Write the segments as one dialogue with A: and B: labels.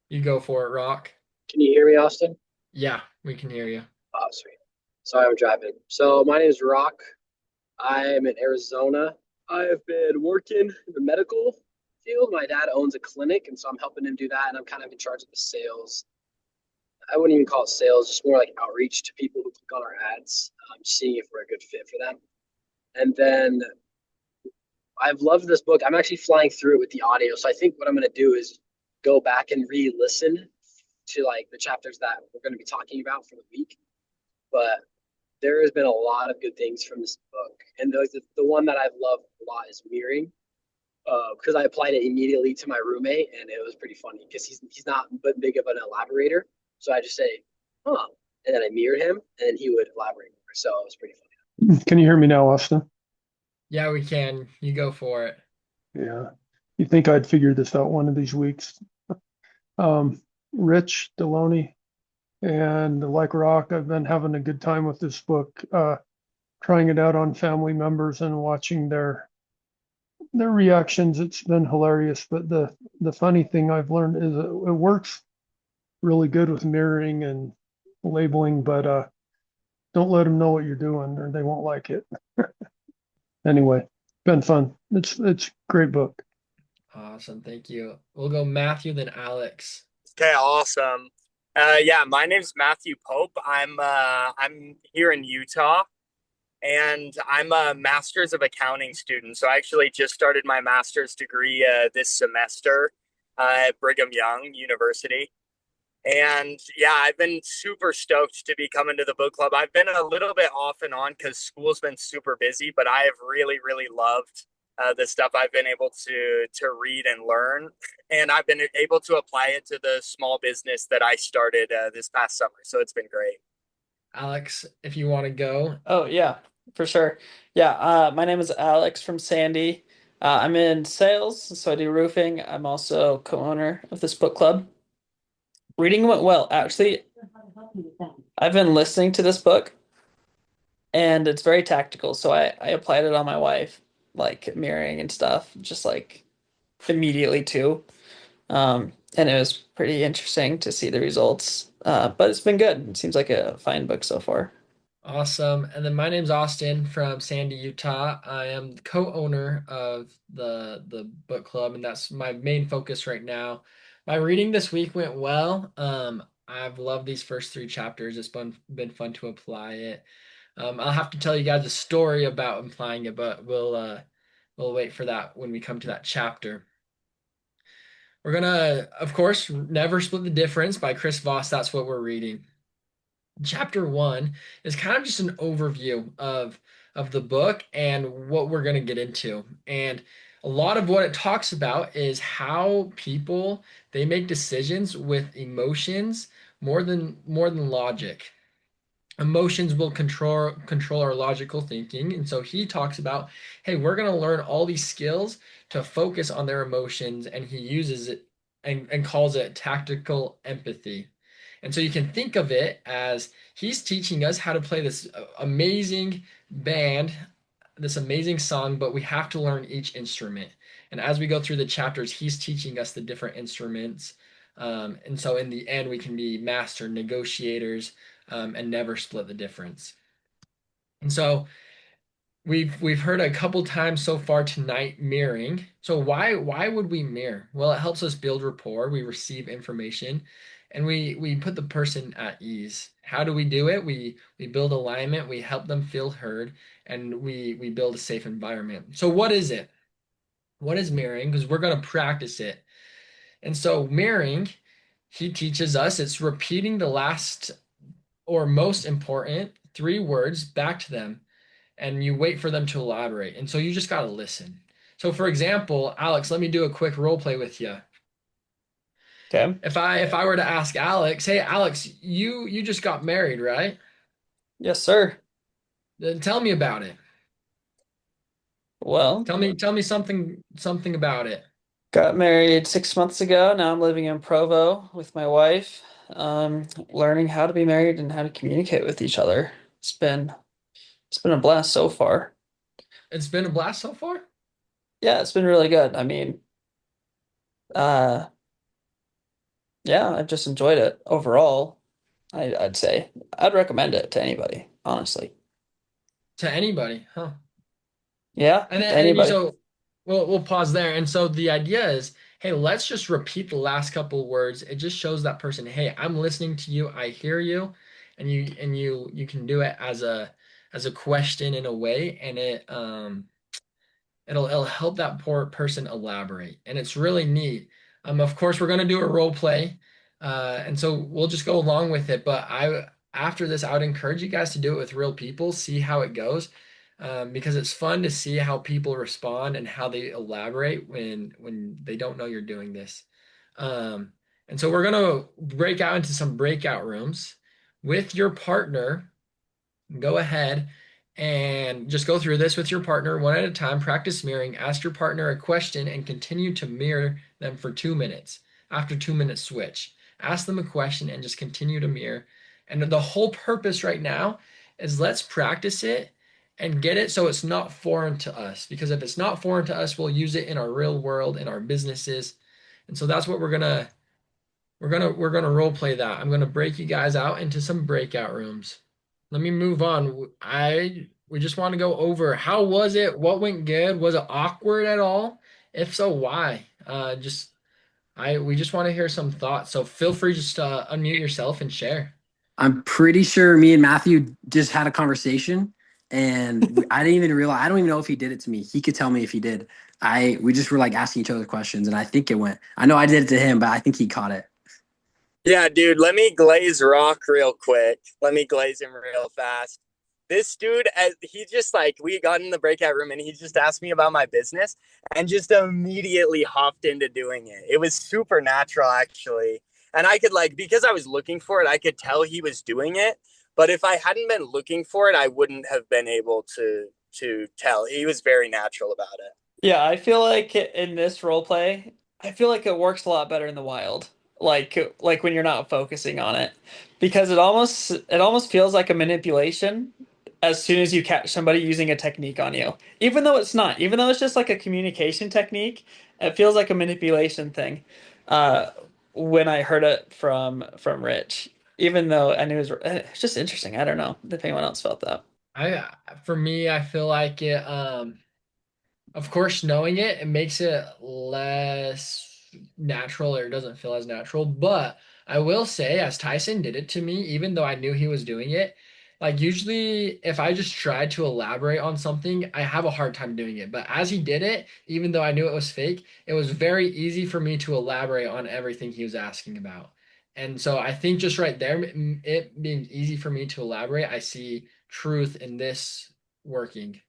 A: You go for it, Rock.
B: Can you hear me, Austin?
A: Yeah, we can hear you.
B: Oh, sweet. Sorry, I'm driving. So my name is Rock. I am in Arizona. I have been working in the medical field. My dad owns a clinic, and so I'm helping him do that. And I'm kind of in charge of the sales. I wouldn't even call it sales, just more like outreach to people who click on our ads, seeing if we're a good fit for them. And then I've loved this book. I'm actually flying through it with the audio. So I think what I'm going to do is go back and re-listen to like the chapters that we're going to be talking about for the week. But there has been a lot of good things from this book, and the one that I've loved a lot is mirroring, because I applied it immediately to my roommate, and it was pretty funny because he's not but big of an elaborator, so I just say, "Huh," and then I mirrored him, and he would elaborate more. So it was pretty funny.
C: Can you hear me now, Austin?
A: Yeah, we can. You go for it.
C: Yeah. You think I'd figure this out one of these weeks? Rich Deloney and like Rock, I've been having a good time with this book, trying it out on family members and watching their reactions. It's been hilarious. But the funny thing I've learned is it works really good with mirroring and labeling, but don't let them know what you're doing or they won't like it. Anyway, been fun. It's a great book.
A: Awesome. Thank you. We'll go Matthew, then Alex.
D: Okay, awesome. Yeah, my name's Matthew Pope. I'm here in Utah, and I'm a master's of accounting student. So I actually just started my master's degree this semester at Brigham Young University. And yeah, I've been super stoked to be coming to the book club. I've been a little bit off and on because school's been super busy, but I have really, really loved the stuff I've been able to read and learn, and I've been able to apply it to the small business that I started this past summer. So it's been great.
A: Alex, if you want to go.
E: Oh yeah, for sure. Yeah, my name is Alex from Sandy. I'm in sales, so I do roofing. I'm also co-owner of this book club. Reading went well. Actually, I've been listening to this book and it's very tactical, so I applied it on my wife, like mirroring and stuff, just like immediately too. And it was pretty interesting to see the results. But it's been good. It seems like a fine book so far.
A: Awesome. And then my name's Austin from Sandy, Utah. I am the co-owner of the book club, and that's my main focus right now. My reading this week went well. I've loved these first three chapters. It's been fun to apply it. I'll have to tell you guys a story about applying it, but we'll wait for that when we come to that chapter. We're gonna, of course, Never Split the Difference by Chris Voss. That's what we're reading. Chapter one is kind of just an overview of the book and what we're going to get into. And a lot of what it talks about is how people they make decisions with emotions more than logic. Emotions will control our logical thinking, and so he talks about, hey, we're going to learn all these skills to focus on their emotions, and he uses it and calls it tactical empathy. And so you can think of it as he's teaching us how to play this amazing band, this amazing song, but we have to learn each instrument. And as we go through the chapters, he's teaching us the different instruments. And so in the end, we can be master negotiators, and never split the difference. And so we've heard a couple times so far tonight mirroring. So why would we mirror? Well, it helps us build rapport. We receive information, and we put the person at ease. How do we do it? We build alignment. We help them feel heard, and we build a safe environment. So what is it? What is mirroring? Because we're going to practice it. And so mirroring, he teaches us it's repeating the last or most important three words back to them, and you wait for them to elaborate. And so you just got to listen. So for example, Alex, let me do a quick role play with you.
E: Okay.
A: If I were to ask Alex, hey Alex, you just got married, right?
E: Yes, sir.
A: Then tell me about it.
E: Well,
A: Tell me something about it.
E: got married 6 months ago. Now I'm living in Provo with my wife, learning how to be married and how to communicate with each other. It's been it's been a blast so far.
A: It's been a blast so far.
E: Yeah, it's been really good. I mean, uh, Yeah, I've just enjoyed it overall. I'd say I'd recommend it to anybody, honestly.
A: To anybody, huh?
E: Yeah,
A: And
E: to
A: then and you
E: anybody.
A: so we'll pause there. And so the idea is, hey, let's just repeat the last couple words. It just shows that person, hey, I'm listening to you, I hear you, and you can do it as a question in a way, and it'll help that poor person elaborate, and it's really neat. Of course, we're gonna do a role play, and so we'll just go along with it. But I after this, I would encourage you guys to do it with real people, see how it goes, because it's fun to see how people respond and how they elaborate when they don't know you're doing this. Um, and so we're gonna break out into some breakout rooms with your partner. Go ahead and just go through this with your partner one at a time. Practice mirroring. Ask your partner a question and continue to mirror them for 2 minutes. After 2 minutes, switch. Ask them a question and just continue to mirror. And the whole purpose right now is let's practice it and get it so it's not foreign to us. Because if it's not foreign to us, we'll use it in our real world, in our businesses. And so that's what we're gonna role play that. I'm gonna break you guys out into some breakout rooms. Let me move on. We just want to go over how was it? What went good? Was it awkward at all? If so, why? Just I we just want to hear some thoughts. So feel free just to unmute yourself and share.
B: I'm pretty sure me and Matthew just had a conversation, and I didn't even realize. I don't even know if he did it to me. He could tell me if he did. We just were like asking each other questions, and I think it went. I know I did it to him, but I think he caught it.
D: Yeah, dude, let me glaze Rock real quick. Let me glaze him real fast. This dude, he just like, we got in the breakout room and he just asked me about my business and just immediately hopped into doing it. It was super natural, actually. And I could, like, because I was looking for it, I could tell he was doing it. But if I hadn't been looking for it, I wouldn't have been able to tell. He was very natural about it.
E: Yeah, I feel like in this role play, I feel like it works a lot better in the wild. Like when you're not focusing on it. Because it almost feels like a manipulation as soon as you catch somebody using a technique on you. Even though it's not, even though it's just like a communication technique, it feels like a manipulation thing. Uh when I heard it from Rich. Even though I knew it's just interesting. I don't know if anyone else felt that.
A: For me, I feel like it. Of course, knowing it makes it less natural or it doesn't feel as natural. But I will say, as Tyson did it to me, even though I knew he was doing it, like usually if I just tried to elaborate on something, I have a hard time doing it. But as he did it, even though I knew it was fake, it was very easy for me to elaborate on everything he was asking about. And so I think just right there, it being easy for me to elaborate, I see truth in this working.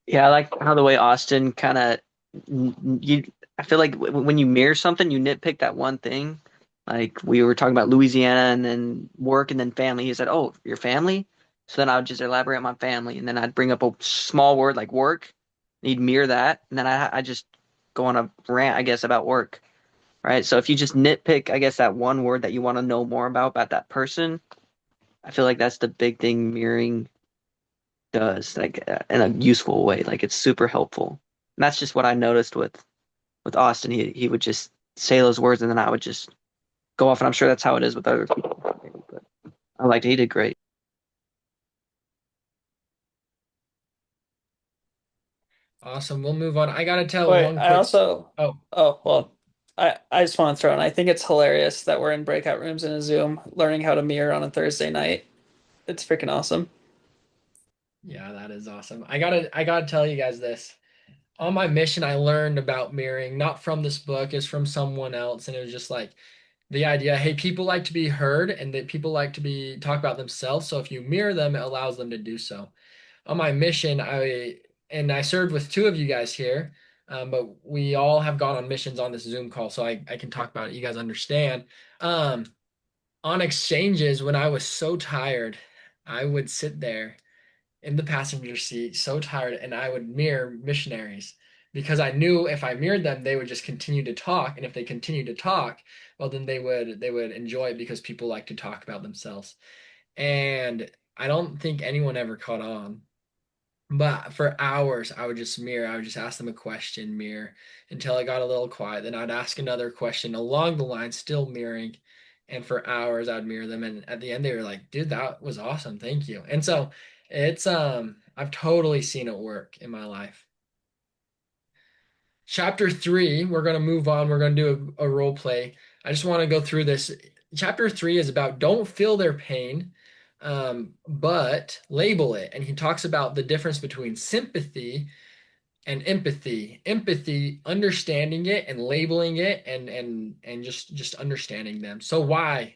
F: Yeah, I like how the way Austin kind of you. I feel like when you mirror something, you nitpick that one thing. Like we were talking about Louisiana and then work and then family. He said, "Oh, your family." So then I would just elaborate on my family, and then I'd bring up a small word like work. And he'd mirror that, and then I just go on a rant, I guess, about work. Right. So if you just nitpick, I guess that one word that you want to know more about that person, I feel like that's the big thing mirroring does, like in a useful way. Like it's super helpful. And that's just what I noticed with Austin. He would just say those words, and then I would just go off. And I'm sure that's how it is with other people. Maybe, but I liked it. He did great.
A: Awesome. We'll move on. I gotta tell
E: Wait,
A: one
E: I
A: quick.
E: also
A: Oh,
E: oh well, I just want to throw in. I think it's hilarious that we're in breakout rooms in a Zoom learning how to mirror on a Thursday night. It's freaking awesome.
A: yeah, that is awesome. I gotta tell you guys this. On my mission, I learned about mirroring, not from this book, it's from someone else, and it was just like the idea, hey, people like to be heard and that people like to be talk about themselves. So if you mirror them, it allows them to do so. On my mission, I served with two of you guys here, but we all have gone on missions on this Zoom call, so I can talk about it. You guys understand. Um, on exchanges, when I was so tired, I would sit there in the passenger seat, so tired, and I would mirror missionaries because I knew if I mirrored them, they would just continue to talk, and if they continued to talk, well, then they would enjoy it because people like to talk about themselves. And I don't think anyone ever caught on. But for hours, I would just mirror. I would just ask them a question, mirror, until I got a little quiet. Then I'd ask another question along the line, still mirroring. And for hours, I'd mirror them. And at the end, they were like, dude, that was awesome. Thank you. And so I've totally seen it work in my life. Chapter 3, we're going to move on. We're going to do a role play. I just want to go through this. Chapter 3 is about don't feel their pain, but label it. And he talks about the difference between sympathy and empathy. Empathy, understanding it and labeling it and just understanding them. So why?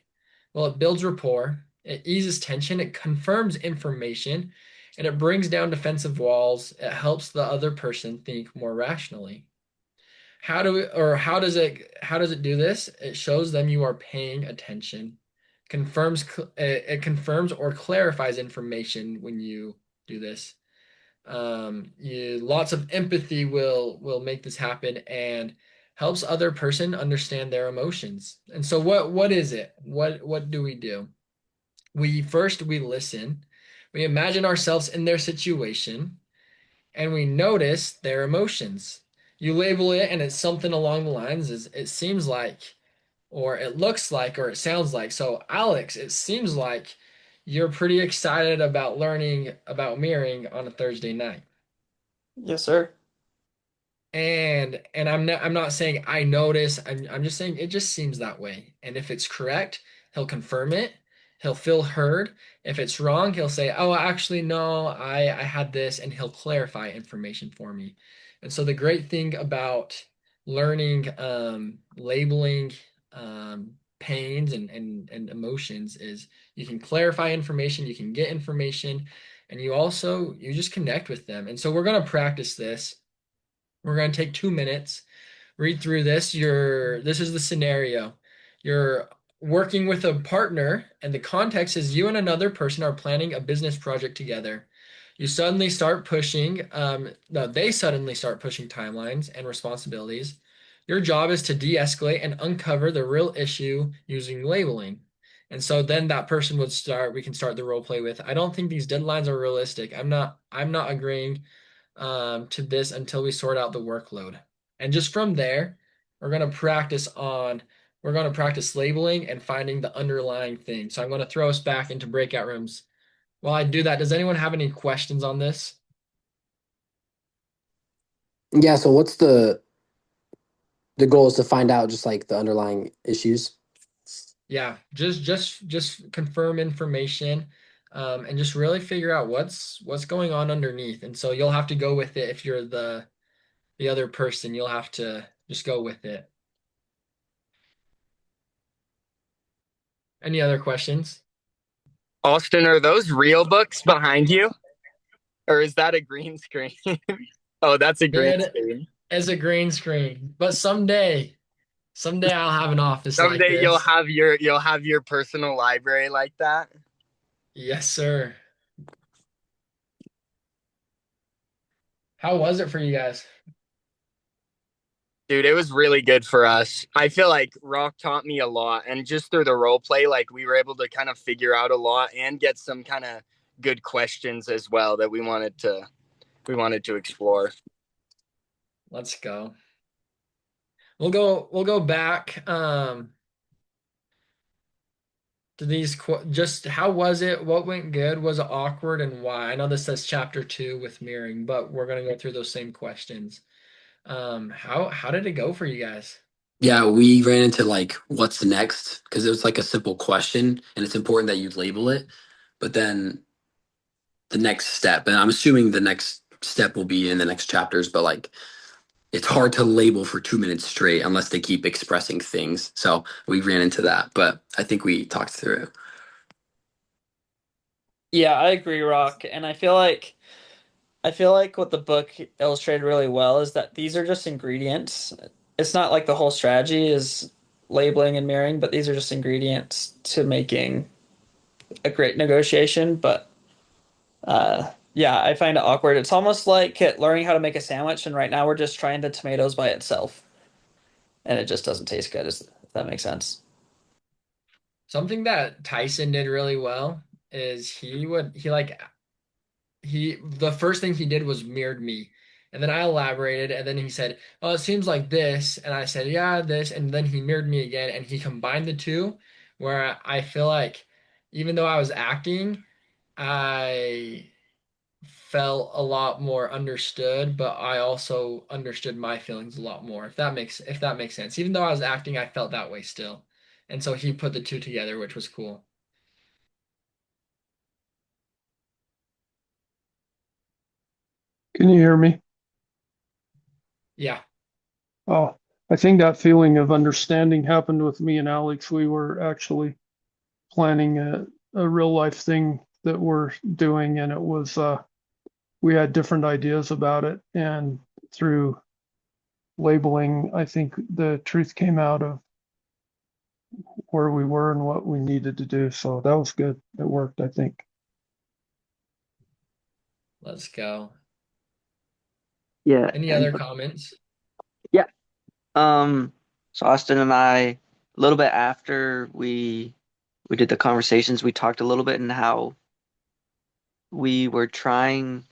A: Well, it builds rapport, it eases tension, it confirms information, and it brings down defensive walls. It helps the other person think more rationally. How does it do this? It shows them you are paying attention. It confirms or clarifies information when you do this. Lots of empathy will make this happen and helps other person understand their emotions. And so what is it? What do we do? We listen. We imagine ourselves in their situation and we notice their emotions. You label it and it's something along the lines as it seems like, or it looks like, or it sounds like. So, Alex, it seems like you're pretty excited about learning about mirroring on a Thursday night.
E: Yes, sir.
A: And I'm not saying I notice. I'm just saying it just seems that way. And if it's correct, he'll confirm it. He'll feel heard. If it's wrong, he'll say, "Oh, actually, no, I had this," and he'll clarify information for me. And so the great thing about learning labeling pains and emotions is you can clarify information, you can get information, and you just connect with them. And so we're gonna practice this. We're going to take 2 minutes, read through this. This is the scenario. You're working with a partner, and the context is you and another person are planning a business project together. You suddenly start pushing, no, they suddenly start pushing timelines and responsibilities. Your job is to de-escalate and uncover the real issue using labeling. And so then that person we can start the role play with, I don't think these deadlines are realistic. I'm not agreeing to this until we sort out the workload. And just from there, we're going to practice labeling and finding the underlying thing. So I'm going to throw us back into breakout rooms. While I do that, does anyone have any questions on this?
B: Yeah, so what's the goal is to find out just like the underlying issues.
A: Yeah, just confirm information, and just really figure out what's going on underneath. And so you'll have to go with it if you're the other person. You'll have to just go with it. Any other questions?
D: Austin, are those real books behind you? Or is that a green screen? Oh, that's a green
A: It
D: screen.
A: as a green screen, but someday I'll have an office like
D: Someday
A: this.
D: you'll have your personal library like that.
A: Yes, sir. How was it for you guys?
D: Dude, it was really good for us. I feel like Rock taught me a lot, and just through the role play, like we were able to kind of figure out a lot and get some kind of good questions as well that we wanted to explore.
A: Let's go. We'll go back to just how was it? What went good? Was it awkward and why? I know this says chapter 2 with mirroring, but we're gonna go through those same questions. How did it go for you guys?
G: Yeah, we ran into like, what's next? Because it was like a simple question, and it's important that you label it. But then the next step, and I'm assuming the next step will be in the next chapters, but like, it's hard to label for 2 minutes straight unless they keep expressing things. So we ran into that, but I think we talked through it.
E: Yeah, I agree, Rock. And I feel like what the book illustrated really well is that these are just ingredients. It's not like the whole strategy is labeling and mirroring, but these are just ingredients to making a great negotiation. But yeah, I find it awkward. It's almost like learning how to make a sandwich, and right now we're just trying the tomatoes by itself, and it just doesn't taste good. If that makes sense.
A: Something that Tyson did really well is the first thing he did was mirrored me. And then I elaborated, and then he said, "Oh, it seems like this." And I said, "Yeah, this." And then he mirrored me again, and he combined the two, where I feel like even though I was acting, I felt a lot more understood, but I also understood my feelings a lot more, if that makes sense. Even though I was acting, I felt that way still. And so he put the two together, which was cool.
C: Can you hear me?
A: Yeah.
C: Oh, I think that feeling of understanding happened with me and Alex. We were actually planning a real life thing that we're doing, and it was we had different ideas about it, and through labeling, I think the truth came out of where we were and what we needed to do. So that was good. It worked, I think.
A: Let's go.
F: Yeah,
A: Any
F: and
A: other comments?
F: yeah. So Austin and I, a little bit after we did the conversations, we talked a little bit and how we were trying.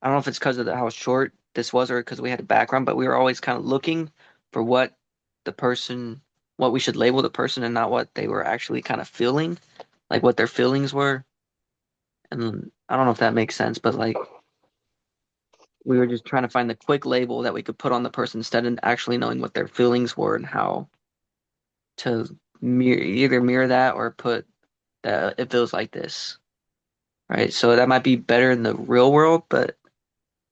F: I don't know if it's because of how short this was or because we had a background, but we were always kind of looking for the person, what we should label the person and not what they were actually kind of feeling, like what their feelings were. And I don't know if that makes sense, but like we were just trying to find the quick label that we could put on the person instead of actually knowing what their feelings were and how to either mirror that or put that it feels like this, right? So that might be better in the real world, but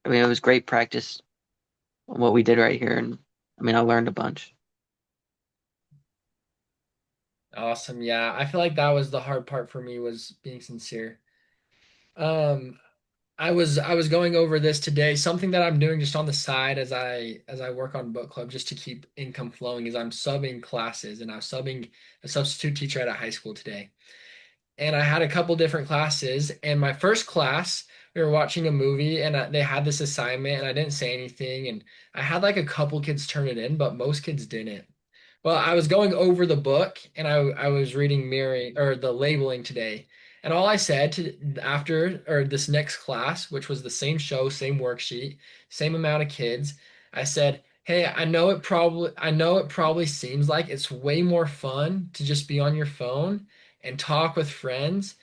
F: I mean, it was great practice on what we did right here, and I mean, I learned a bunch.
A: Awesome. Yeah. I feel like that was the hard part for me was being sincere. Um, I was going over this today. Something that I'm doing just on the side as I work on book club just to keep income flowing is I'm subbing classes, and I was subbing a substitute teacher at a high school today. And I had a couple different classes. And my first class, we were watching a movie, and they had this assignment, and I didn't say anything. And I had like a couple kids turn it in, but most kids didn't. Well, I was going over the book, and I was reading mirroring or the labeling today. And all I said to after or this next class, which was the same show, same worksheet, same amount of kids, I said, "Hey, I know it probably seems like it's way more fun to just be on your phone and talk with friends,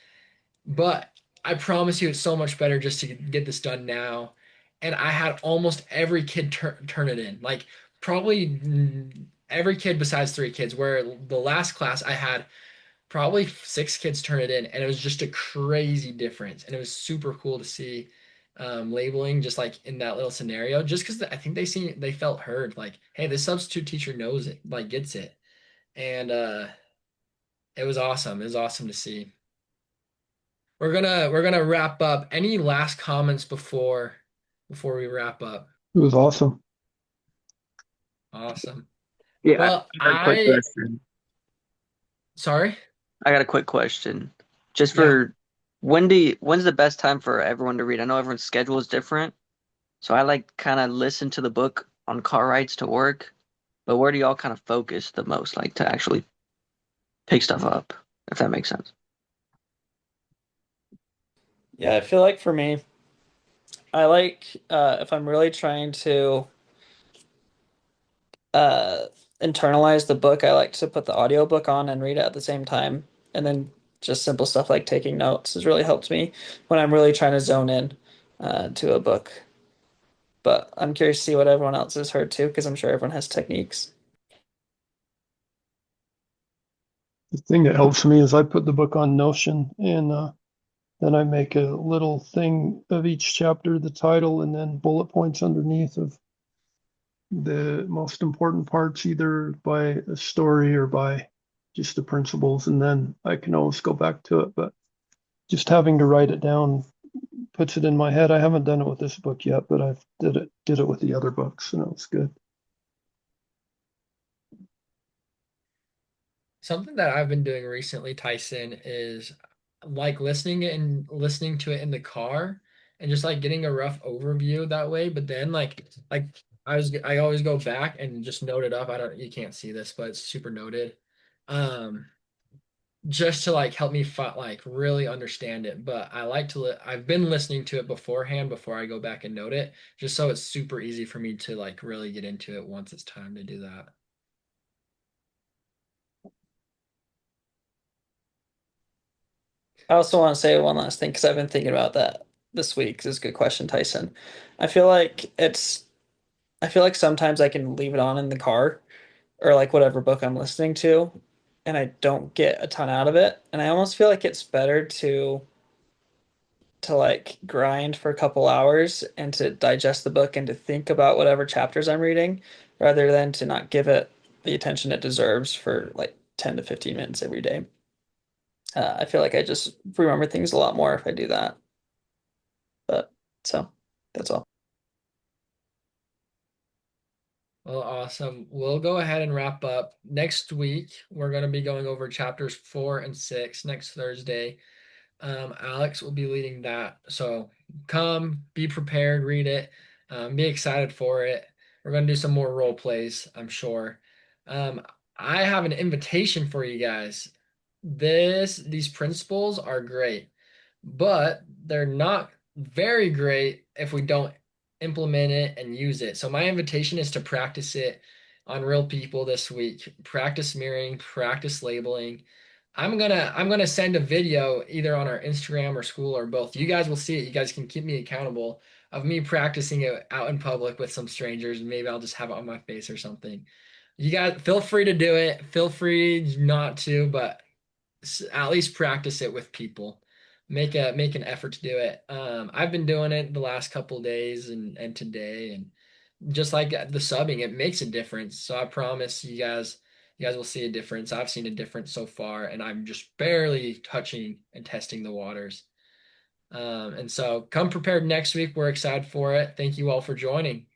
A: but I promise you it's so much better just to get this done now." And I had almost every kid turn it in. Like probably every kid besides three kids, where the last class I had probably six kids turn it in, and it was just a crazy difference. And it was super cool to see labeling just like in that little scenario, just because I think they felt heard. Like, hey, this substitute teacher knows it, like gets it. And it was awesome. It was awesome to see. We're gonna wrap up. Any last comments before we wrap up?
C: It was awesome.
A: Awesome.
F: Yeah,
A: Well,
F: I got a quick question.
A: Sorry.
F: I got a quick question. Just
A: Yeah.
F: for when's the best time for everyone to read? I know everyone's schedule is different, so I like kind of listen to the book on car rides to work. But where do y'all kind of focus the most, like to actually pick stuff up, if that makes sense?
E: Yeah, I feel like for me, I like if I'm really trying to uh internalize the book, I like to put the audiobook on and read it at the same time. And then just simple stuff like taking notes has really helped me when I'm really trying to zone in to a book. But I'm curious to see what everyone else has heard too, because I'm sure everyone has techniques.
C: The thing that helps me is I put the book on Notion, and then I make a little thing of each chapter, the title, and then bullet points underneath of the most important parts, either by a story or by just the principles. And then I can always go back to it. But just having to write it down puts it in my head. I haven't done it with this book yet, but I've did it with the other books, and it was good.
A: Something that I've been doing recently, Tyson, is like listening to it in the car and just like getting a rough overview that way. But then like I always go back and just note it up. I don't You can't see this, but it's super noted. Um just to like help me like really understand it. But I like to I've been listening to it beforehand before I go back and note it, just so it's super easy for me to like really get into it once it's time to do that.
E: I also want to say one last thing because I've been thinking about that this week. This is a good question, Tyson. I feel like it's I feel like sometimes I can leave it on in the car or like whatever book I'm listening to, and I don't get a ton out of it. And I almost feel like it's better to like grind for a couple hours and to digest the book and to think about whatever chapters I'm reading rather than to not give it the attention it deserves for like 10 to 15 minutes every day. I feel like I just remember things a lot more if I do that. But so that's all.
A: Well, awesome. We'll go ahead and wrap up. Next week, we're going to be going over chapters 4 and 6 next Thursday. Alex will be leading that. So come, be prepared, read it, be excited for it. We're going to do some more role plays, I'm sure. Um, I have an invitation for you guys. These principles are great, but they're not very great if we don't implement it and use it. So my invitation is to practice it on real people this week. Practice mirroring, practice labeling. I'm gonna send a video either on our Instagram or school or both. You guys will see it. You guys can keep me accountable of me practicing it out in public with some strangers. Maybe I'll just have it on my face or something. You guys feel free to do it. Feel free not to, but at least practice it with people. Make an effort to do it. I've been doing it the last couple days and today, and just like the subbing, it makes a difference. So I promise you guys will see a difference. I've seen a difference so far, and I'm just barely touching and testing the waters. And so come prepared next week. We're excited for it. Thank you all for joining.